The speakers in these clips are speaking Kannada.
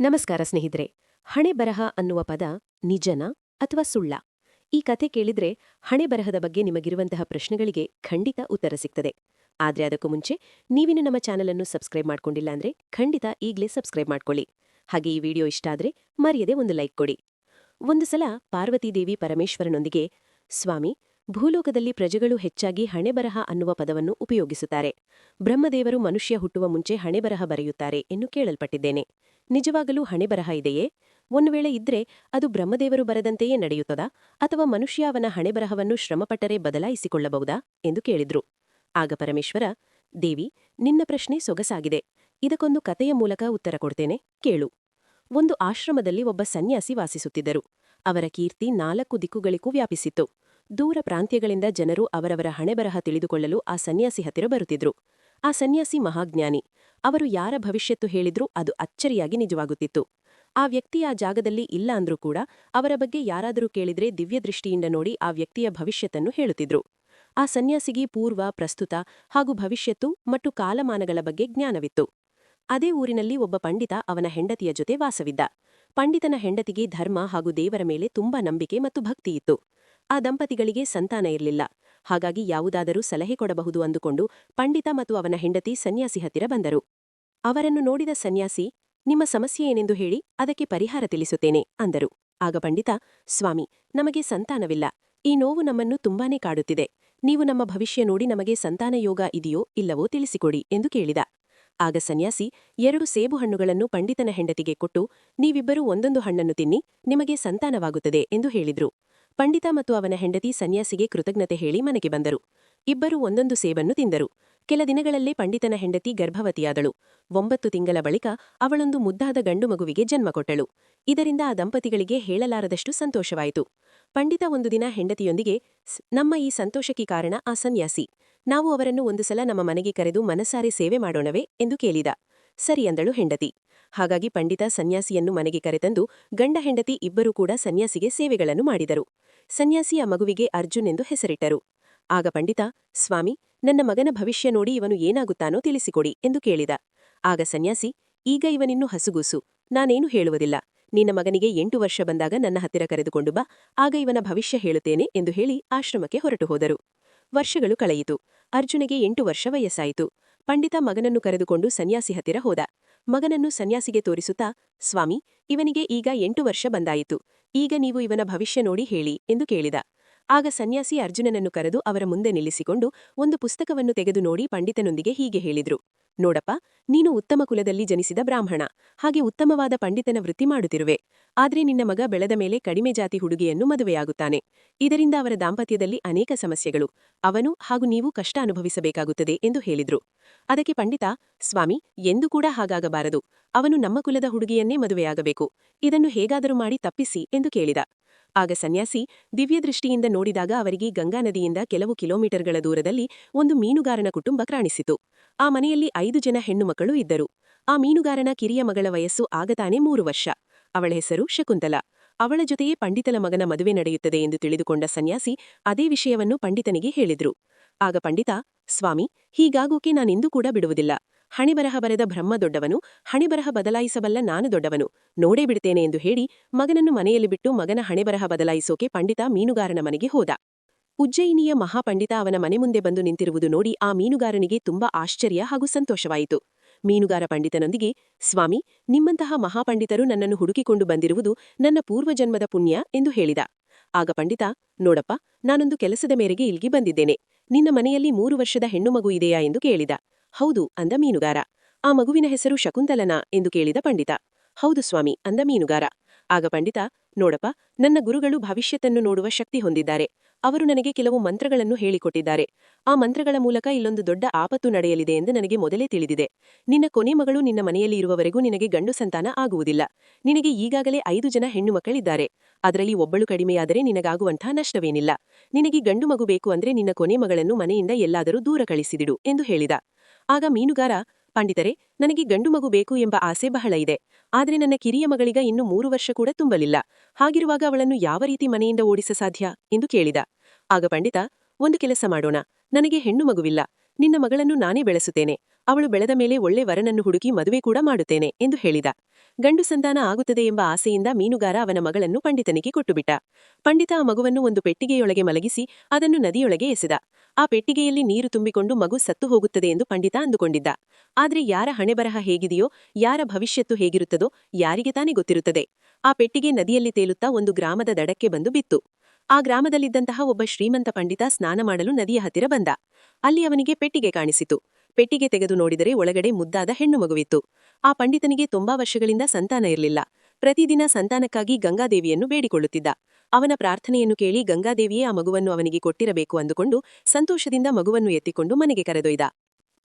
ನಮಸ್ಕಾರ ಸ್ನೇಹಿತರೆ. ಹಣೆಬರಹ ಅನ್ನುವ ಪದ ನಿಜನಾ ಅಥವಾ ಸುಳ್ಳ? ಈ ಕಥೆ ಕೇಳಿದ್ರೆ ಹಣೆಬರಹದ ಬಗ್ಗೆ ನಿಮಗಿರುವಂತಹ ಪ್ರಶ್ನೆಗಳಿಗೆ ಖಂಡಿತ ಉತ್ತರ ಸಿಗ್ತದೆ. ಆದ್ರೆ ಅದಕ್ಕೂ ಮುಂಚೆ ನೀವಿನ್ನು ನಮ್ಮ ಚಾನಲ್ ಅನ್ನು ಸಬ್ಸ್ಕ್ರೈಬ್ ಮಾಡ್ಕೊಂಡಿಲ್ಲ ಅಂದ್ರೆ ಖಂಡಿತ ಈಗಲೇ ಸಬ್ಸ್ಕ್ರೈಬ್ ಮಾಡ್ಕೊಳ್ಳಿ. ಹಾಗೆ ಈ ವಿಡಿಯೋ ಇಷ್ಟ ಆದ್ರೆ ಮರೆಯದೆ ಒಂದು ಲೈಕ್ ಕೊಡಿ. ಒಂದು ಸಲ ಪಾರ್ವತೀದೇವಿ ಪರಮೇಶ್ವರನೊಂದಿಗೆ, ಸ್ವಾಮಿ, ಭೂಲೋಕದಲ್ಲಿ ಪ್ರಜೆಗಳು ಹೆಚ್ಚಾಗಿ ಹಣೆಬರಹ ಅನ್ನುವ ಪದವನ್ನು ಉಪಯೋಗಿಸುತ್ತಾರೆ. ಬ್ರಹ್ಮದೇವರು ಮನುಷ್ಯ ಹುಟ್ಟುವ ಮುಂಚೆ ಹಣೆಬರಹ ಬರೆಯುತ್ತಾರೆ ಎಂದು ಕೇಳಲ್ಪಟ್ಟಿದ್ದೇನೆ. ನಿಜವಾಗಲೂ ಹಣೆಬರಹ ಇದೆಯೇ? ಒಂದು ವೇಳೆ ಇದ್ರೆ ಅದು ಬ್ರಹ್ಮದೇವರು ಬರೆದಂತೆಯೇ ನಡೆಯುತ್ತದಾ, ಅಥವಾ ಮನುಷ್ಯ ಅವನ ಹಣೆಬರಹವನ್ನು ಶ್ರಮಪಟ್ಟರೆ ಬದಲಾಯಿಸಿಕೊಳ್ಳಬಹುದಾ ಎಂದು ಕೇಳಿದ್ರು. ಆಗ ಪರಮೇಶ್ವರ, ದೇವಿ, ನಿನ್ನ ಪ್ರಶ್ನೆ ಸೊಗಸಾಗಿದೆ. ಇದಕ್ಕೊಂದು ಕಥೆಯ ಮೂಲಕ ಉತ್ತರ ಕೊಡ್ತೇನೆ, ಕೇಳು. ಒಂದು ಆಶ್ರಮದಲ್ಲಿ ಒಬ್ಬ ಸನ್ಯಾಸಿ ವಾಸಿಸುತ್ತಿದ್ದರು. ಅವರ ಕೀರ್ತಿ 4 ದಿಕ್ಕುಗಳಿಗೂ ವ್ಯಾಪಿಸಿತ್ತು. ದೂರ ಪ್ರಾಂತ್ಯಗಳಿಂದ ಜನರು ಅವರವರ ಹಣೆಬರಹ ತಿಳಿದುಕೊಳ್ಳಲು ಆ ಸನ್ಯಾಸಿ ಹತ್ತಿರ ಬರುತ್ತಿದ್ರು. ಆ ಸನ್ಯಾಸಿ ಮಹಾಜ್ಞಾನಿ. ಅವರು ಯಾರ ಭವಿಷ್ಯತ್ತು ಹೇಳಿದ್ರೂ ಅದು ಅಚ್ಚರಿಯಾಗಿ ನಿಜವಾಗುತ್ತಿತ್ತು. ಆ ವ್ಯಕ್ತಿ ಆ ಜಾಗದಲ್ಲಿ ಇಲ್ಲ ಅಂದ್ರೂ ಕೂಡ ಅವರ ಬಗ್ಗೆ ಯಾರಾದರೂ ಕೇಳಿದ್ರೆ ದಿವ್ಯದೃಷ್ಟಿಯಿಂದ ನೋಡಿ ಆ ವ್ಯಕ್ತಿಯ ಭವಿಷ್ಯತ್ತನ್ನು ಹೇಳುತ್ತಿದ್ರು. ಆ ಸನ್ಯಾಸಿಗೆ ಪೂರ್ವ, ಪ್ರಸ್ತುತ ಹಾಗೂ ಭವಿಷ್ಯತ್ತು ಮತ್ತು ಕಾಲಮಾನಗಳ ಬಗ್ಗೆ ಜ್ಞಾನವಿತ್ತು. ಅದೇ ಊರಿನಲ್ಲಿ ಒಬ್ಬ ಪಂಡಿತ ಅವನ ಹೆಂಡತಿಯ ಜೊತೆ ವಾಸವಿದ್ದ. ಪಂಡಿತನ ಹೆಂಡತಿಗೆ ಧರ್ಮ ಹಾಗೂ ದೇವರ ಮೇಲೆ ತುಂಬಾ ನಂಬಿಕೆ ಮತ್ತು ಭಕ್ತಿಯಿತ್ತು. ಆ ದಂಪತಿಗಳಿಗೆ ಸಂತಾನ ಇರಲಿಲ್ಲ. ಹಾಗಾಗಿ ಯಾವುದಾದರೂ ಸಲಹೆ ಕೊಡಬಹುದು ಅಂದುಕೊಂಡು ಪಂಡಿತ ಮತ್ತು ಅವನ ಹೆಂಡತಿ ಸನ್ಯಾಸಿ ಹತ್ತಿರ ಬಂದರು. ಅವರನ್ನು ನೋಡಿದ ಸನ್ಯಾಸಿ, ನಿಮ್ಮ ಸಮಸ್ಯೆ ಏನೆಂದು ಹೇಳಿ, ಅದಕ್ಕೆ ಪರಿಹಾರ ತಿಳಿಸುತ್ತೇನೆ ಅಂದರು. ಆಗ ಪಂಡಿತ, ಸ್ವಾಮಿ, ನಮಗೆ ಸಂತಾನವಿಲ್ಲ. ಈ ನೋವು ನಮ್ಮನ್ನು ತುಂಬಾನೇ ಕಾಡುತ್ತಿದೆ. ನೀವು ನಮ್ಮ ಭವಿಷ್ಯ ನೋಡಿ ನಮಗೆ ಸಂತಾನ ಯೋಗ ಇದೆಯೋ ಇಲ್ಲವೋ ತಿಳಿಸಿಕೊಡಿ ಎಂದು ಕೇಳಿದ. ಆಗ ಸನ್ಯಾಸಿ 2 ಸೇಬು ಹಣ್ಣುಗಳನ್ನು ಪಂಡಿತನ ಹೆಂಡತಿಗೆ ಕೊಟ್ಟು, ನೀವಿಬ್ಬರೂ ಒಂದೊಂದು ಹಣ್ಣನ್ನು ತಿನ್ನಿ, ನಿಮಗೆ ಸಂತಾನವಾಗುತ್ತದೆ ಎಂದು ಹೇಳಿದ್ರು. ಪಂಡಿತ ಮತ್ತು ಅವನ ಹೆಂಡತಿ ಸನ್ಯಾಸಿಗೆ ಕೃತಜ್ಞತೆ ಹೇಳಿ ಮನೆಗೆ ಬಂದರು. ಇಬ್ಬರೂ ಒಂದೊಂದು ಸೇಬನ್ನು ತಿಂದರು. ಕೆಲ ದಿನಗಳಲ್ಲೇ ಪಂಡಿತನ ಹೆಂಡತಿ ಗರ್ಭವತಿಯಾದಳು. 9 ತಿಂಗಳ ಬಳಿಕ ಅವಳೊಂದು ಮುದ್ದಾದ ಗಂಡು ಮಗುವಿಗೆ ಜನ್ಮ ಕೊಟ್ಟಳು. ಇದರಿಂದ ಆ ದಂಪತಿಗಳಿಗೆ ಹೇಳಲಾರದಷ್ಟು ಸಂತೋಷವಾಯಿತು. ಪಂಡಿತ ಒಂದು ದಿನ ಹೆಂಡತಿಯೊಂದಿಗೆ, ನಮ್ಮ ಈ ಸಂತೋಷಕ್ಕೆ ಕಾರಣ ಆ ಸನ್ಯಾಸಿ. ನಾವು ಅವರನ್ನು ಒಂದು ಸಲ ನಮ್ಮ ಮನೆಗೆ ಕರೆದು ಮನಸಾರೆ ಸೇವೆ ಮಾಡೋಣವೇ ಎಂದು ಕೇಳಿದ. ಸರಿ ಅಂದಳು ಹೆಂಡತಿ. ಹಾಗಾಗಿ ಪಂಡಿತ ಸನ್ಯಾಸಿಯನ್ನು ಮನೆಗೆ ಕರೆತಂದು ಗಂಡ ಹೆಂಡತಿ ಇಬ್ಬರೂ ಕೂಡ ಸನ್ಯಾಸಿಗೆ ಸೇವೆಗಳನ್ನು ಮಾಡಿದರು. ಸನ್ಯಾಸಿ ಆ ಮಗುವಿಗೆ ಅರ್ಜುನ್ ಎಂದು ಹೆಸರಿಟ್ಟರು. ಆಗ ಪಂಡಿತ, ಸ್ವಾಮಿ, ನನ್ನ ಮಗನ ಭವಿಷ್ಯ ನೋಡಿ ಇವನು ಏನಾಗುತ್ತಾನೋ ತಿಳಿಸಿಕೊಡಿ ಎಂದು ಕೇಳಿದ. ಆಗ ಸನ್ಯಾಸಿ, ಈಗ ಇವನಿನ್ನು ಹಸುಗೂಸು, ನಾನೇನು ಹೇಳುವುದಿಲ್ಲ. ನಿನ್ನ ಮಗನಿಗೆ 8 ವರ್ಷ ಬಂದಾಗ ನನ್ನ ಹತ್ತಿರ ಕರೆದುಕೊಂಡು ಬಾ, ಆಗ ಇವನ ಭವಿಷ್ಯ ಹೇಳುತ್ತೇನೆ ಎಂದು ಹೇಳಿ ಆಶ್ರಮಕ್ಕೆ ಹೊರಟು ಹೋದರು. ವರ್ಷಗಳು ಕಳೆಯಿತು. ಅರ್ಜುನಿಗೆ 8 ವರ್ಷ ವಯಸ್ಸಾಯಿತು. ಪಂಡಿತ ಮಗನನ್ನು ಕರೆದುಕೊಂಡು ಸನ್ಯಾಸಿ ಹತ್ತಿರ ಹೋದ. ಮಗನನ್ನು ಸನ್ಯಾಸಿಗೆ ತೋರಿಸುತ್ತಾ, ಸ್ವಾಮಿ, ಇವನಿಗೆ ಈಗ 8 ವರ್ಷ ಬಂದಾಯಿತು. ಈಗ ನೀವು ಇವನ ಭವಿಷ್ಯ ನೋಡಿ ಹೇಳಿ ಎಂದು ಕೇಳಿದ. ಆಗ ಸನ್ಯಾಸಿ ಅರ್ಜುನನನ್ನು ಕರೆದು ಅವರ ಮುಂದೆ ನಿಲ್ಲಿಸಿಕೊಂಡು ಒಂದು ಪುಸ್ತಕವನ್ನು ತೆಗೆದು ನೋಡಿ ಪಂಡಿತನೊಂದಿಗೆ ಹೀಗೆ ಹೇಳಿದ್ರು. ನೋಡಪ್ಪ, ನೀನು ಉತ್ತಮ ಕುಲದಲ್ಲಿ ಜನಿಸಿದ ಬ್ರಾಹ್ಮಣ, ಹಾಗೆ ಉತ್ತಮವಾದ ಪಂಡಿತನ ವೃತ್ತಿ ಮಾಡುತ್ತಿರುವೆ. ಆದ್ರೆ ನಿನ್ನ ಮಗ ಬೆಳೆದ ಮೇಲೆ ಕಡಿಮೆ ಜಾತಿ ಹುಡುಗಿಯನ್ನು ಮದುವೆಯಾಗುತ್ತಾನೆ. ಇದರಿಂದ ಅವರ ದಾಂಪತ್ಯದಲ್ಲಿ ಅನೇಕ ಸಮಸ್ಯೆಗಳು. ಅವನು ಹಾಗೂ ನೀವು ಕಷ್ಟ ಅನುಭವಿಸಬೇಕಾಗುತ್ತದೆ ಎಂದು ಹೇಳಿದ್ರು. ಅದಕ್ಕೆ ಪಂಡಿತ, ಸ್ವಾಮಿ, ಎಂದೂ ಕೂಡ ಹಾಗಾಗಬಾರದು. ಅವನು ನಮ್ಮ ಕುಲದ ಹುಡುಗಿಯನ್ನೇ ಮದುವೆಯಾಗಬೇಕು. ಇದನ್ನು ಹೇಗಾದರೂ ಮಾಡಿ ತಪ್ಪಿಸಿ ಎಂದು ಕೇಳಿದ. ಆಗ ಸನ್ಯಾಸಿ ದಿವ್ಯದೃಷ್ಟಿಯಿಂದ ನೋಡಿದಾಗ ಅವರಿಗೆ ಗಂಗಾ ನದಿಯಿಂದ ಕೆಲವು ಕಿಲೋಮೀಟರ್ಗಳ ದೂರದಲ್ಲಿ ಒಂದು ಮೀನುಗಾರನ ಕುಟುಂಬ ಕಾಣಿಸಿತು. ಆ ಮನೆಯಲ್ಲಿ 5 ಜನ ಹೆಣ್ಣು ಮಕ್ಕಳು ಇದ್ದರು. ಆ ಮೀನುಗಾರನ ಕಿರಿಯ ಮಗಳ ವಯಸ್ಸು ಆಗತಾನೆ 3 ವರ್ಷ. ಅವಳ ಹೆಸರು ಶಕುಂತಲ. ಅವಳ ಜೊತೆಯೇ ಪಂಡಿತನ ಮಗನ ಮದುವೆ ನಡೆಯುತ್ತದೆ ಎಂದು ತಿಳಿದುಕೊಂಡ ಸನ್ಯಾಸಿ ಅದೇ ವಿಷಯವನ್ನು ಪಂಡಿತನಿಗೆ ಹೇಳಿದ್ರು. ಆಗ ಪಂಡಿತ, ಸ್ವಾಮಿ, ಹೀಗಾಗೋಕೆ ನಾನೆಂದೂ ಕೂಡ ಬಿಡುವುದಿಲ್ಲ. ಹಣೆಬರಹ ಬರೆದ ಬ್ರಹ್ಮ ದೊಡ್ಡವನು, ಹಣೆಬರಹ ಬದಲಾಯಿಸಬಲ್ಲ ನಾನು ದೊಡ್ಡವನು, ನೋಡೇ ಬಿಡ್ತೇನೆ ಎಂದು ಹೇಳಿ ಮಗನನ್ನು ಮನೆಯಲ್ಲಿ ಬಿಟ್ಟು ಮಗನ ಹಣೆಬರಹ ಬದಲಾಯಿಸೋಕೆ ಪಂಡಿತ ಮೀನುಗಾರನ ಮನೆಗೆ ಹೋದ. ಉಜ್ಜಯಿನಿಯ ಮಹಾಪಂಡಿತ ಅವನ ಮನೆ ಮುಂದೆ ಬಂದು ನಿಂತಿರುವುದು ನೋಡಿ ಆ ಮೀನುಗಾರನಿಗೆ ತುಂಬಾ ಆಶ್ಚರ್ಯ ಹಾಗೂ ಸಂತೋಷವಾಯಿತು. ಮೀನುಗಾರ ಪಂಡಿತನೊಂದಿಗೆ, ಸ್ವಾಮಿ, ನಿಮ್ಮಂತಹ ಮಹಾಪಂಡಿತರು ನನ್ನನ್ನು ಹುಡುಕಿಕೊಂಡು ಬಂದಿರುವುದು ನನ್ನ ಪೂರ್ವಜನ್ಮದ ಪುಣ್ಯ ಎಂದು ಹೇಳಿದ. ಆಗ ಪಂಡಿತ, ನೋಡಪ್ಪ, ನಾನೊಂದು ಕೆಲಸದ ಮೇರೆಗೆ ಇಲ್ಲಿಗೆ ಬಂದಿದ್ದೇನೆ. ನಿನ್ನ ಮನೆಯಲ್ಲಿ 3 ವರ್ಷದ ಹೆಣ್ಣು ಮಗು ಇದೆಯಾ ಎಂದು ಕೇಳಿದ. ಹೌದು ಅಂದ ಮೀನುಗಾರ. ಆ ಮಗುವಿನ ಹೆಸರು ಶಕುಂತಲನಾ ಎಂದು ಕೇಳಿದ ಪಂಡಿತ. ಹೌದು ಸ್ವಾಮಿ ಅಂದ ಮೀನುಗಾರ. ಆಗ ಪಂಡಿತ, ನೋಡಪ್ಪ, ನನ್ನ ಗುರುಗಳು ಭವಿಷ್ಯತ್ತನ್ನು ನೋಡುವ ಶಕ್ತಿ ಹೊಂದಿದ್ದಾರೆ. ಅವರು ನನಗೆ ಕೆಲವು ಮಂತ್ರಗಳನ್ನು ಹೇಳಿಕೊಟ್ಟಿದ್ದಾರೆ. ಆ ಮಂತ್ರಗಳ ಮೂಲಕ ಇಲ್ಲೊಂದು ದೊಡ್ಡ ಆಪತ್ತು ನಡೆಯಲಿದೆ ಎಂದು ನನಗೆ ಮೊದಲೇ ತಿಳಿದಿದೆ. ನಿನ್ನ ಕೊನೆ ಮಗಳು ನಿನ್ನ ಮನೆಯಲ್ಲಿ ಇರುವವರೆಗೂ ನಿನಗೆ ಗಂಡು ಸಂತಾನ ಆಗುವುದಿಲ್ಲ. ನಿನಗೆ ಈಗಾಗಲೇ 5 ಜನ ಹೆಣ್ಣು ಮಕ್ಕಳಿದ್ದಾರೆ. ಅದರಲ್ಲಿ ಒಬ್ಬಳು ಕಡಿಮೆಯಾದರೆ ನಿನಗಾಗುವಂಥ ನಷ್ಟವೇನಿಲ್ಲ. ನಿನಗೆ ಗಂಡು ಮಗು ಬೇಕು ಅಂದ್ರೆ ನಿನ್ನ ಕೊನೆ ಮಗಳನ್ನು ಮನೆಯಿಂದ ಎಲ್ಲಾದರೂ ದೂರ ಕಳಿಸಿದಿಡು ಎಂದು ಹೇಳಿದ. ಆಗ ಮೀನುಗಾರ, ಪಂಡಿತರೆ, ನನಗೆ ಗಂಡು ಮಗು ಬೇಕು ಎಂಬ ಆಸೆ ಬಹಳ ಇದೆ. ಆದ್ರೆ ನನ್ನ ಕಿರಿಯ ಮಗಳಿಗ ಇನ್ನು 3 ವರ್ಷ ಕೂಡ ತುಂಬಲಿಲ್ಲ. ಹಾಗಿರುವಾಗ ಅವಳನ್ನು ಯಾವ ರೀತಿ ಮನೆಯಿಂದ ಓಡಿಸ ಸಾಧ್ಯ ಎಂದು ಕೇಳಿದ. ಆಗ ಪಂಡಿತ, ಒಂದು ಕೆಲಸ ಮಾಡೋಣ. ನನಗೆ ಹೆಣ್ಣು ಮಗುವಿಲ್ಲ. ನಿನ್ನ ಮಗಳನ್ನು ನಾನೇ ಬೆಳೆಸುತ್ತೇನೆ. ಅವಳು ಬೆಳೆದ ಮೇಲೆ ಒಳ್ಳೆ ವರನನ್ನು ಹುಡುಕಿ ಮದುವೆ ಕೂಡ ಮಾಡುತ್ತೇನೆ ಎಂದು ಹೇಳಿದ. ಗಂಡು ಸಂತಾನ ಆಗುತ್ತದೆ ಎಂಬ ಆಸೆಯಿಂದ ಮೀನುಗಾರ ಅವನ ಮಗಳನ್ನು ಪಂಡಿತನಿಗೆ ಕೊಟ್ಟುಬಿಟ್ಟ. ಪಂಡಿತ ಆ ಮಗುವನ್ನು ಒಂದು ಪೆಟ್ಟಿಗೆಯೊಳಗೆ ಮಲಗಿಸಿ ಅದನ್ನು ನದಿಯೊಳಗೆ ಎಸೆದ. ಆ ಪೆಟ್ಟಿಗೆಯಲ್ಲಿ ನೀರು ತುಂಬಿಕೊಂಡು ಮಗು ಸತ್ತು ಹೋಗುತ್ತದೆ ಎಂದು ಪಂಡಿತ ಅಂದುಕೊಂಡಿದ್ದ. ಆದ್ರೆ ಯಾರ ಹಣೆಬರಹ ಹೇಗಿದೆಯೋ, ಯಾರ ಭವಿಷ್ಯತ್ತು ಹೇಗಿರುತ್ತದೋ ಯಾರಿಗೆ ತಾನೇ ಗೊತ್ತಿರುತ್ತದೆ. ಆ ಪೆಟ್ಟಿಗೆ ನದಿಯಲ್ಲಿ ತೇಲುತ್ತಾ ಒಂದು ಗ್ರಾಮದ ದಡಕ್ಕೆ ಬಂದು ಬಿತ್ತು. ಆ ಗ್ರಾಮದಲ್ಲಿದ್ದಂತಹ ಒಬ್ಬ ಶ್ರೀಮಂತ ಪಂಡಿತ ಸ್ನಾನ ಮಾಡಲು ನದಿಯ ಹತ್ತಿರ ಬಂದ. ಅಲ್ಲಿ ಅವನಿಗೆ ಪೆಟ್ಟಿಗೆ ಕಾಣಿಸಿತು. ಪೆಟ್ಟಿಗೆ ತೆಗೆದು ನೋಡಿದರೆ ಒಳಗಡೆ ಮುದ್ದಾದ ಹೆಣ್ಣು ಮಗುವಿತ್ತು. ಆ ಪಂಡಿತನಿಗೆ ತುಂಬಾ ವರ್ಷಗಳಿಂದ ಸಂತಾನ ಇರಲಿಲ್ಲ. ಪ್ರತಿದಿನ ಸಂತಾನಕ್ಕಾಗಿ ಗಂಗಾದೇವಿಯನ್ನು ಬೇಡಿಕೊಳ್ಳುತ್ತಿದ್ದ. ಅವನ ಪ್ರಾರ್ಥನೆಯನ್ನು ಕೇಳಿ ಗಂಗಾದೇವಿಯೇ ಆ ಮಗುವನ್ನು ಅವನಿಗೆ ಕೊಟ್ಟಿರಬೇಕು ಅಂದುಕೊಂಡು ಸಂತೋಷದಿಂದ ಮಗುವನ್ನು ಎತ್ತಿಕೊಂಡು ಮನೆಗೆ ಕರೆದೊಯ್ದ.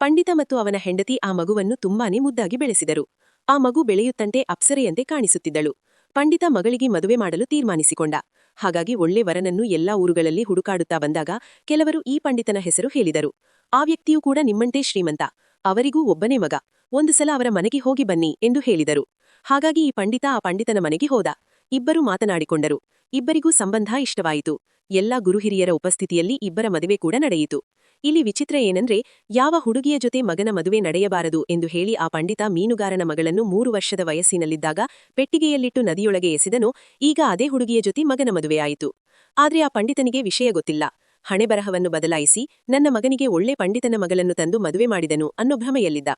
ಪಂಡಿತ ಮತ್ತು ಅವನ ಹೆಂಡತಿ ಆ ಮಗುವನ್ನು ತುಂಬಾನೇ ಮುದ್ದಾಗಿ ಬೆಳೆಸಿದರು. ಆ ಮಗು ಬೆಳೆಯುತ್ತಂತೆ ಅಪ್ಸರೆಯಂತೆ ಕಾಣಿಸುತ್ತಿದ್ದಳು. ಪಂಡಿತ ಮಗಳಿಗೆ ಮದುವೆ ಮಾಡಲು ತೀರ್ಮಾನಿಸಿಕೊಂಡ. ಹಾಗಾಗಿ ಒಳ್ಳೆ ವರನನ್ನು ಎಲ್ಲಾ ಊರುಗಳಲ್ಲಿ ಹುಡುಕಾಡುತ್ತಾ ಬಂದಾಗ ಕೆಲವರು ಈ ಪಂಡಿತನ ಹೆಸರು ಹೇಳಿದರು. ಆ ವ್ಯಕ್ತಿಯೂ ಕೂಡ ನಿಮ್ಮಂತೆ ಶ್ರೀಮಂತ, ಅವರಿಗೂ ಒಬ್ಬನೇ ಮಗ, ಒಂದು ಸಲ ಅವರ ಮನೆಗೆ ಹೋಗಿ ಬನ್ನಿ ಎಂದು ಹೇಳಿದರು. ಹಾಗಾಗಿ ಈ ಪಂಡಿತ ಆ ಪಂಡಿತನ ಮನೆಗೆ ಹೋದ. ಇಬ್ಬರು ಮಾತನಾಡಿಕೊಂಡರು. ಇಬ್ಬರಿಗೂ ಸಂಬಂಧ ಇಷ್ಟವಾಯಿತು. ಎಲ್ಲಾ ಗುರುಹಿರಿಯರ ಉಪಸ್ಥಿತಿಯಲ್ಲಿ ಇಬ್ಬರ ಮದುವೆ ಕೂಡ ನಡೆಯಿತು. ಇಲ್ಲಿ ವಿಚಿತ್ರ ಏನಂದ್ರೆ, ಯಾವ ಹುಡುಗಿಯ ಜೊತೆ ಮಗನ ಮದುವೆ ನಡೆಯಬಾರದು ಎಂದು ಹೇಳಿ ಆ ಪಂಡಿತ ಮೀನುಗಾರನ ಮಗಳನ್ನು 3 ವರ್ಷದ ವಯಸ್ಸಿನಲ್ಲಿದ್ದಾಗ ಪೆಟ್ಟಿಗೆಯಲ್ಲಿಟ್ಟು ನದಿಯೊಳಗೆ ಎಸೆದನೋ, ಈಗ ಅದೇ ಹುಡುಗಿಯ ಜೊತೆ ಮಗನ ಮದುವೆಯಾಯಿತು. ಆದ್ರೆ ಆ ಪಂಡಿತನಿಗೆ ವಿಷಯ ಗೊತ್ತಿಲ್ಲ. ಹಣೆಬರಹವನ್ನು ಬದಲಾಯಿಸಿ ನನ್ನ ಮಗನಿಗೆ ಒಳ್ಳೆ ಪಂಡಿತನ ಮಗಳನ್ನು ತಂದು ಮದುವೆ ಮಾಡಿದನು ಅನ್ನೋ ಭ್ರಮೆಯಲ್ಲಿದ್ದ.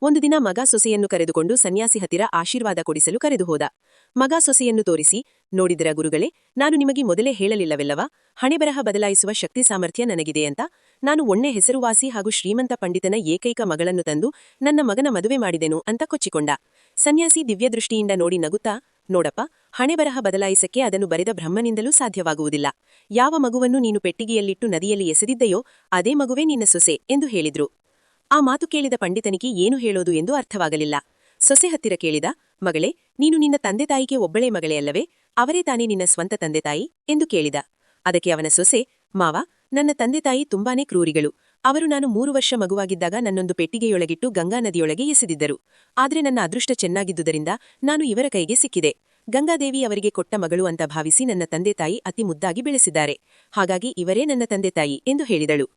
ಒಂದು ದಿನ ಮಗ ಸೊಸೆಯನ್ನು ಕರೆದುಕೊಂಡು ಸನ್ಯಾಸಿ ಹತ್ತಿರ ಆಶೀರ್ವಾದ ಕೊಡಿಸಲು ಕರೆದು ಹೋದ. ಮಗ ಸೊಸೆಯನ್ನು ತೋರಿಸಿ, ನೋಡಿದರ ಗುರುಗಳೇ, ನಾನು ನಿಮಗೆ ಮೊದಲೇ ಹೇಳಲಿಲ್ಲವೆಲ್ಲವಾ, ಹಣೆಬರಹ ಬದಲಾಯಿಸುವ ಶಕ್ತಿ ಸಾಮರ್ಥ್ಯ ನನಗಿದೆ ಅಂತ. ನಾನು ಒಳ್ಳೆ ಹೆಸರುವಾಸಿ ಹಾಗೂ ಶ್ರೀಮಂತ ಪಂಡಿತನ ಏಕೈಕ ಮಗಳನ್ನು ತಂದು ನನ್ನ ಮಗನ ಮದುವೆ ಮಾಡಿದೆನು ಅಂತ ಕೊಚ್ಚಿಕೊಂಡ. ಸನ್ಯಾಸಿ ದಿವ್ಯದೃಷ್ಟಿಯಿಂದ ನೋಡಿ ನಗುತ್ತಾ, ನೋಡಪ್ಪ, ಹಣೆಬರಹ ಬದಲಾಯಿಸಕ್ಕೆ ಅದನ್ನು ಬರೆದ ಬ್ರಹ್ಮನಿಂದಲೂ ಸಾಧ್ಯವಾಗುವುದಿಲ್ಲ. ಯಾವ ಮಗುವನ್ನು ನೀನು ಪೆಟ್ಟಿಗೆಯಲ್ಲಿಟ್ಟು ನದಿಯಲ್ಲಿ ಎಸೆದಿದ್ದೆಯೋ ಅದೇ ಮಗುವೇ ನಿನ್ನ ಸೊಸೆ ಎಂದು ಹೇಳಿದ್ರು. ಆ ಮಾತು ಕೇಳಿದ ಪಂಡಿತನಿಗೆ ಏನು ಹೇಳೋದು ಎಂದು ಅರ್ಥವಾಗಲಿಲ್ಲ. ಸೊಸೆ ಹತ್ತಿರ ಕೇಳಿದ, ಮಗಳೇ, ನೀನು ನಿನ್ನ ತಂದೆ ತಾಯಿಗೆ ಒಬ್ಬಳೇ ಮಗಳೇ ಅಲ್ಲವೇ, ಅವರೇ ತಾನೇ ನಿನ್ನ ಸ್ವಂತ ತಂದೆ ತಾಯಿ ಎಂದು ಕೇಳಿದ. ಅದಕ್ಕೆ ಅವನ ಸೊಸೆ, ಮಾವ, ನನ್ನ ತಂದೆ ತಾಯಿ ತುಂಬಾನೇ ಕ್ರೂರಿಗಳು. ಅವರು ನಾನು 3 ವರ್ಷ ಮಗುವಾಗಿದ್ದಾಗ ನನ್ನೊಂದು ಪೆಟ್ಟಿಗೆಯೊಳಗಿಟ್ಟು ಗಂಗಾ ನದಿಯೊಳಗೆ ಎಸೆದಿದ್ದರು. ಆದ್ರೆ ನನ್ನ ಅದೃಷ್ಟ ಚೆನ್ನಾಗಿದ್ದುದರಿಂದ ನಾನು ಇವರ ಕೈಗೆ ಸಿಕ್ಕಿದೆ. ಗಂಗಾದೇವಿ ಅವರಿಗೆ ಕೊಟ್ಟ ಮಗಳು ಅಂತ ಭಾವಿಸಿ ನನ್ನ ತಂದೆ ತಾಯಿ ಅತಿ ಮುದ್ದಾಗಿ ಬೆಳೆಸಿದ್ದಾರೆ. ಹಾಗಾಗಿ ಇವರೇ ನನ್ನ ತಂದೆ ತಾಯಿ ಎಂದು ಹೇಳಿದಳು.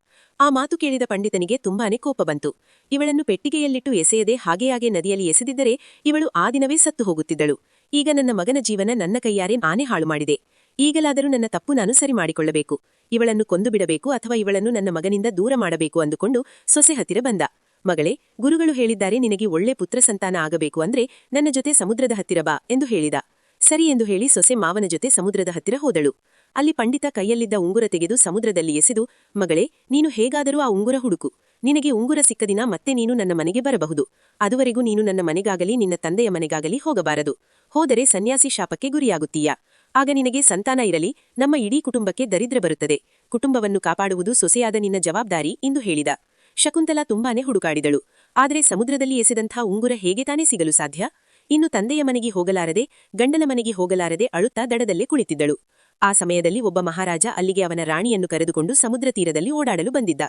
ಆ ಮಾತು ಕೇಳಿದ ಪಂಡಿತನಿಗೆ ತುಂಬಾನೇ ಕೋಪ ಬಂತು. ಇವಳನ್ನು ಪೆಟ್ಟಿಗೆಯಲ್ಲಿಟ್ಟು ಎಸೆಯದೆ ಹಾಗೆಯಾಗೆ ನದಿಯಲ್ಲಿ ಎಸೆದಿದ್ದರೆ ಇವಳು ಆ ದಿನವೇ ಸತ್ತು ಹೋಗುತ್ತಿದ್ದಳು. ಈಗ ನನ್ನ ಮಗನ ಜೀವನ ನನ್ನ ಕೈಯಾರೆ ನಾನೇ ಹಾಳು ಮಾಡಿದೆ. ಈಗಲಾದರೂ ನನ್ನ ತಪ್ಪು ನಾನು ಸರಿ ಮಾಡಿಕೊಳ್ಳಬೇಕು. ಇವಳನ್ನು ಕೊಂದು ಬಿಡಬೇಕು ಅಥವಾ ಇವಳನ್ನು ನನ್ನ ಮಗನಿಂದ ದೂರ ಮಾಡಬೇಕು ಅಂದುಕೊಂಡು ಸೊಸೆ ಹತ್ತಿರ ಬಂದ. ಮಗಳೇ, ಗುರುಗಳು ಹೇಳಿದ್ದಾರೆ ನಿನಗೆ ಒಳ್ಳೆ ಪುತ್ರ ಸಂತಾನ ಆಗಬೇಕು ಅಂದ್ರೆ ನನ್ನ ಜೊತೆ ಸಮುದ್ರದ ಹತ್ತಿರ ಬಾ ಎಂದು ಹೇಳಿದ. ಸರಿ ಎಂದು ಹೇಳಿ ಸೊಸೆ ಮಾವನ ಜೊತೆ ಸಮುದ್ರದ ಹತ್ತಿರ ಹೋದಳು. ಅಲ್ಲಿ ಪಂಡಿತ ಕೈಯಲ್ಲಿದ್ದ ಉಂಗುರ ತೆಗೆದು ಸಮುದ್ರದಲ್ಲಿ ಎಸೆದು, ಮಗಳೇ, ನೀನು ಹೇಗಾದರೂ ಆ ಉಂಗುರ ಹುಡುಕು. ನಿನಗೆ ಉಂಗುರ ಸಿಕ್ಕ ದಿನ ಮತ್ತೆ ನೀನು ನನ್ನ ಮನೆಗೆ ಬರಬಹುದು. ಅದುವರೆಗೂ ನೀನು ನನ್ನ ಮನೆಗಾಗಲಿ ನಿನ್ನ ತಂದೆಯ ಮನೆಗಾಗಲಿ ಹೋಗಬಾರದು. ಹೋದರೆ ಸನ್ಯಾಸಿ ಶಾಪಕ್ಕೆ ಗುರಿಯಾಗುತ್ತೀಯಾ. ಆಗ ನಿನಗೆ ಸಂತಾನ ಇರಲಿ, ನಮ್ಮ ಇಡೀ ಕುಟುಂಬಕ್ಕೆ ದರಿದ್ರ ಬರುತ್ತದೆ. ಕುಟುಂಬವನ್ನು ಕಾಪಾಡುವುದು ಸೊಸೆಯಾದ ನಿನ್ನ ಜವಾಬ್ದಾರಿ ಎಂದು ಹೇಳಿದ. ಶಕುಂತಲಾ ತುಂಬಾನೇ ಹುಡುಕಾಡಿದಳು. ಆದರೆ ಸಮುದ್ರದಲ್ಲಿ ಎಸೆದಂಥ ಉಂಗುರ ಹೇಗೆ ತಾನೇ ಸಿಗಲು ಸಾಧ್ಯ. ಇನ್ನು ತಂದೆಯ ಮನೆಗೆ ಹೋಗಲಾರದೆ, ಗಂಡನ ಮನೆಗೆ ಹೋಗಲಾರದೆ ಅಳುತ್ತಾ ದಡದಲ್ಲೇ ಕುಳಿತಿದ್ದಳು. ಆ ಸಮಯದಲ್ಲಿ ಒಬ್ಬ ಮಹಾರಾಜ ಅಲ್ಲಿಗೆ ಅವನ ರಾಣಿಯನ್ನು ಕರೆದುಕೊಂಡು ಸಮುದ್ರ ತೀರದಲ್ಲಿ ಓಡಾಡಲು ಬಂದಿದ್ದ.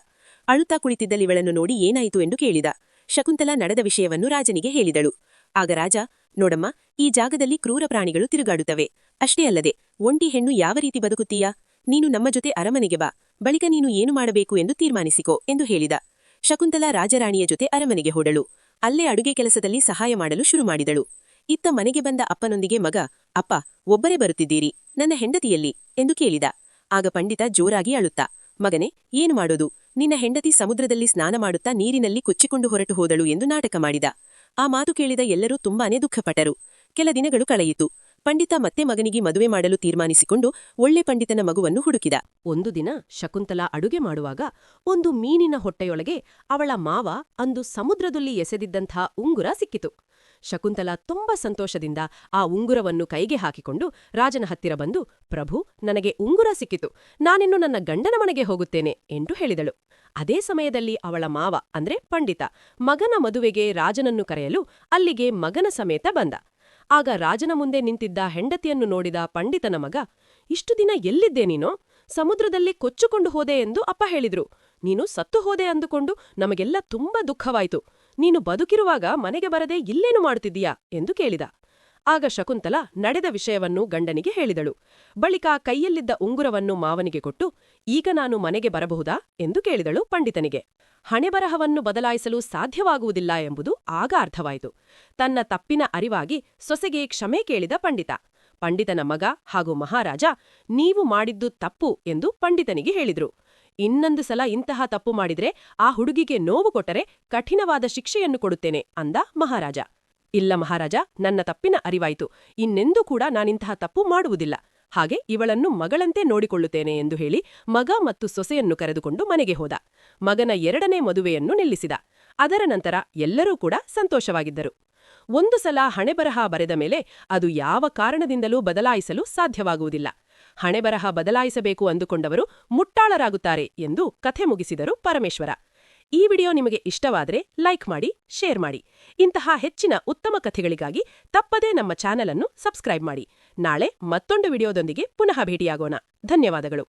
ಅಳುತ್ತಾ ಕುಳಿತಿದ್ದಲ್ಲಿವಳನ್ನು ನೋಡಿ ಏನಾಯಿತು ಎಂದು ಕೇಳಿದ. ಶಕುಂತಲಾ ನಡೆದ ವಿಷಯವನ್ನು ರಾಜನಿಗೆ ಹೇಳಿದಳು. ಆಗ ರಾಜ, ನೋಡಮ್ಮ, ಈ ಜಾಗದಲ್ಲಿ ಕ್ರೂರ ಪ್ರಾಣಿಗಳು ತಿರುಗಾಡುತ್ತವೆ. ಅಷ್ಟೇ ಅಲ್ಲದೆ ಒಂಟಿ ಹೆಣ್ಣು ಯಾವ ರೀತಿ ಬದುಕುತ್ತೀಯಾ. ನೀನು ನಮ್ಮ ಜೊತೆ ಅರಮನೆಗೆ ಬಾ, ಬಳಿಕ ನೀನು ಏನು ಮಾಡಬೇಕು ಎಂದು ತೀರ್ಮಾನಿಸಿಕೋ ಎಂದು ಹೇಳಿದ. ಶಕುಂತಲಾ ರಾಜರಾಣಿಯ ಜೊತೆ ಅರಮನೆಗೆ ಹೋದಳು. ಅಲ್ಲೇ ಅಡುಗೆ ಕೆಲಸದಲ್ಲಿ ಸಹಾಯ ಮಾಡಲು ಶುರು ಮಾಡಿದಳು. ಇತ್ತ ಮನೆಗೆ ಬಂದ ಅಪ್ಪನೊಂದಿಗೆ ಮಗ, ಅಪ್ಪ, ಒಬ್ಬರೇ ಬರುತ್ತಿದ್ದೀರಿ, ನನ್ನ ಹೆಂಡತಿಯಲ್ಲಿ ಎಂದು ಕೇಳಿದ. ಆಗ ಪಂಡಿತ ಜೋರಾಗಿ ಅಳುತ್ತಾ, ಮಗನೇ, ಏನು ಮಾಡೋದು, ನಿನ್ನ ಹೆಂಡತಿ ಸಮುದ್ರದಲ್ಲಿ ಸ್ನಾನ ಮಾಡುತ್ತಾ ನೀರಿನಲ್ಲಿ ಕೊಚ್ಚಿಕೊಂಡು ಹೊರಟು ಹೋದಳು ಎಂದು ನಾಟಕ ಮಾಡಿದ. ಆ ಮಾತು ಕೇಳಿದ ಎಲ್ಲರೂ ತುಂಬಾನೇ ದುಃಖಪಟ್ಟರು. ಕೆಲ ದಿನಗಳು ಕಳೆಯಿತು. ಪಂಡಿತ ಮತ್ತೆ ಮಗನಿಗೆ ಮದುವೆ ಮಾಡಲು ತೀರ್ಮಾನಿಸಿಕೊಂಡು ಒಳ್ಳೆ ಪಂಡಿತನ ಮಗುವನ್ನು ಹುಡುಕಿದ. ಒಂದು ದಿನ ಶಕುಂತಲಾ ಅಡುಗೆ ಮಾಡುವಾಗ ಒಂದು ಮೀನಿನ ಹೊಟ್ಟೆಯೊಳಗೆ ಅವಳ ಮಾವ ಅಂದು ಸಮುದ್ರದಲ್ಲಿ ಎಸೆದಿದ್ದಂಥ ಉಂಗುರ ಸಿಕ್ಕಿತು. ಶಕುಂತಲಾ ತುಂಬಾ ಸಂತೋಷದಿಂದ ಆ ಉಂಗುರವನ್ನು ಕೈಗೆ ಹಾಕಿಕೊಂಡು ರಾಜನ ಹತ್ತಿರ ಬಂದು, ಪ್ರಭು, ನನಗೆ ಉಂಗುರ ಸಿಕ್ಕಿತು, ನಾನಿನ್ನು ನನ್ನ ಗಂಡನ ಮನೆಗೆ ಹೋಗುತ್ತೇನೆ ಎಂದು ಹೇಳಿದಳು. ಅದೇ ಸಮಯದಲ್ಲಿ ಅವಳ ಮಾವ ಅಂದ್ರೆ ಪಂಡಿತ ಮಗನ ಮದುವೆಗೆ ರಾಜನನ್ನು ಕರೆಯಲು ಅಲ್ಲಿಗೆ ಮಗನ ಸಮೇತ ಬಂದ. ಆಗ ರಾಜನ ಮುಂದೆ ನಿಂತಿದ್ದ ಹೆಂಡತಿಯನ್ನು ನೋಡಿದ ಪಂಡಿತನ ಮಗ, ಇಷ್ಟು ದಿನ ಎಲ್ಲಿದ್ದೆ ನೀನೋ, ಸಮುದ್ರದಲ್ಲಿ ಕೊಚ್ಚುಕೊಂಡು ಹೋದೆ ಎಂದು ಅಪ್ಪ ಹೇಳಿದ್ರು. ನೀನು ಸತ್ತು ಹೋದೆ ಅಂದುಕೊಂಡು ನಮಗೆಲ್ಲ ತುಂಬಾ ದುಃಖವಾಯಿತು. ನೀನು ಬದುಕಿರುವಾಗ ಮನೆಗೆ ಬರದೆ ಇಲ್ಲೇನು ಮಾಡುತ್ತಿದ್ದೀಯಾ ಎಂದು ಕೇಳಿದ. ಆಗ ಶಕುಂತಲ ನಡೆದ ವಿಷಯವನ್ನು ಗಂಡನಿಗೆ ಹೇಳಿದಳು. ಬಳಿಕ ಕೈಯಲ್ಲಿದ್ದ ಉಂಗುರವನ್ನು ಮಾವನಿಗೆ ಕೊಟ್ಟು, ಈಗ ನಾನು ಮನೆಗೆ ಬರಬಹುದಾ ಎಂದು ಕೇಳಿದಳು ಪಂಡಿತನಿಗೆ. ಹಣೆಬರಹವನ್ನು ಬದಲಾಯಿಸಲು ಸಾಧ್ಯವಾಗುವುದಿಲ್ಲ ಎಂಬುದು ಆಗ ಅರ್ಥವಾಯಿತು. ತನ್ನ ತಪ್ಪಿನ ಅರಿವಾಗಿ ಸೊಸೆಗೆ ಕ್ಷಮೆ ಕೇಳಿದ ಪಂಡಿತ. ಪಂಡಿತನ ಮಗ ಹಾಗೂ ಮಹಾರಾಜ, ನೀವು ಮಾಡಿದ್ದು ತಪ್ಪು ಎಂದು ಪಂಡಿತನಿಗೆ ಹೇಳಿದ್ರು. ಇನ್ನೊಂದು ಸಲ ಇಂತಹ ತಪ್ಪು ಮಾಡಿದ್ರೆ ಆ ಹುಡುಗಿಗೆ ನೋವು ಕೊಟ್ಟರೆ ಕಠಿಣವಾದ ಶಿಕ್ಷೆಯನ್ನು ಕೊಡುತ್ತೇನೆ ಅಂದ ಮಹಾರಾಜ. ಇಲ್ಲ ಮಹಾರಾಜ, ನನ್ನ ತಪ್ಪಿನ ಅರಿವಾಯಿತು. ಇನ್ನೆಂದೂ ಕೂಡ ನಾನಿಂತಹ ತಪ್ಪು ಮಾಡುವುದಿಲ್ಲ. ಹಾಗೆ ಇವಳನ್ನು ಮಗಳಂತೆ ನೋಡಿಕೊಳ್ಳುತ್ತೇನೆ ಎಂದು ಹೇಳಿ ಮಗ ಮತ್ತು ಸೊಸೆಯನ್ನು ಕರೆದುಕೊಂಡು ಮನೆಗೆ ಹೋದ. ಮಗನ 2ನೇ ಮದುವೆಯನ್ನು ನಿಲ್ಲಿಸಿದ. ಅದರ ನಂತರ ಎಲ್ಲರೂ ಕೂಡ ಸಂತೋಷವಾಗಿದ್ದರು. ಒಂದು ಸಲ ಹಣೆಬರಹ ಬರೆದ ಮೇಲೆ ಅದು ಯಾವ ಕಾರಣದಿಂದಲೂ ಬದಲಾಯಿಸಲು ಸಾಧ್ಯವಾಗುವುದಿಲ್ಲ. ಹಣೆಬರಹ ಬದಲಾಯಿಸಬೇಕು ಅಂದುಕೊಂಡವರು ಮುಟ್ಟಾಳರಾಗುತ್ತಾರೆ ಎಂದು ಕಥೆ ಮುಗಿಸಿದರು ಪರಮೇಶ್ವರ. ಈ ವಿಡಿಯೋ ನಿಮಗೆ ಇಷ್ಟವಾದರೆ ಲೈಕ್ ಮಾಡಿ, ಶೇರ್ ಮಾಡಿ. ಇಂತಹ ಹೆಚ್ಚಿನ ಉತ್ತಮ ಕಥೆಗಳಿಗಾಗಿ ತಪ್ಪದೇ ನಮ್ಮ ಚಾನೆಲ್ ಅನ್ನು ಸಬ್ಸ್ಕ್ರೈಬ್ ಮಾಡಿ. ನಾಳೆ ಮತ್ತೊಂದು ವಿಡಿಯೋದೊಂದಿಗೆ ಪುನಃ ಭೇಟಿಯಾಗೋಣ. ಧನ್ಯವಾದಗಳು.